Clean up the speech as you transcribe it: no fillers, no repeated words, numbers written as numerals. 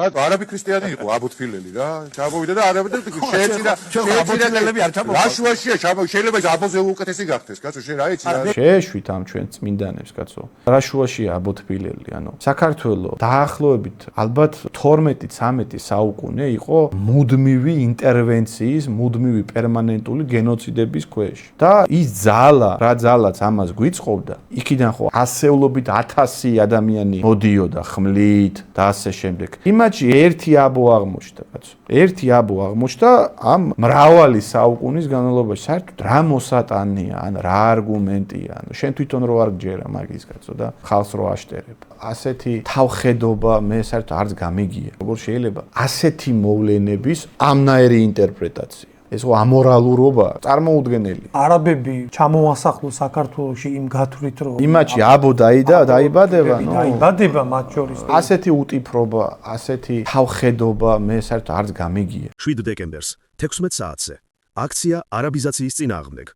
არაბი ქრისტიანი იყო აბოთფილელი რა. ჩამოვიდა და არაბი და შეეწირა არ ჩამოვიდა. რაშუაშია შეიძლება აბოზე უკეთესი გახდეს, კაცო, შენ რა იცი რა. შეეშვით ამ ჩვენ წმინდანებს, კაცო. რაშუაშია აბოთფილელი, ანუ საქართველოს დაახლოებით ალბათ 12-13 საუკუნე იყო მუდმივი ინტერვენციის, მუდმივი პერმანენტული გენოციდების ქვეშ. და ის ძალა, რა ძალაც ამას გვიწყობდა, იქიდან ხო ასეულობით 1000 ადამიანი მოდიოდა ხმლით და ასე შემდეგ. იმათში ერთი აბო აღმოჩნდა, კაცო. ერთი აბო აღმოჩნდა ამ მრავალი საუკუნის განმავლობაში. საერთოდ რა მოსატანია, ან რა არგუმენტია, ანუ შენ თვითონ რო არ გჯერა მაგის, კაცო, და ხალხს რო აშტერებ. ასეთი თავხედობა მე საერთოდ არც გამიგია. როგორ შეიძლება ასეთი მოვლენების ამნაირი ინტერპრეტაცია? ეს ხო ამორალურობაა, წარმოუდგენელი. არაბები ჩამოასახლო საქართველოში იმ გათვლით, რომ იმათში აბო დაიბადება, დაიბადება მათ შორის. ასეთი უტიფრობა, ასეთი თავხედობა მე საერთოდ არც გამიგია. 7 დეკემბერს 16 საათზე. აქცია არაბიზაციის წინააღმდეგ.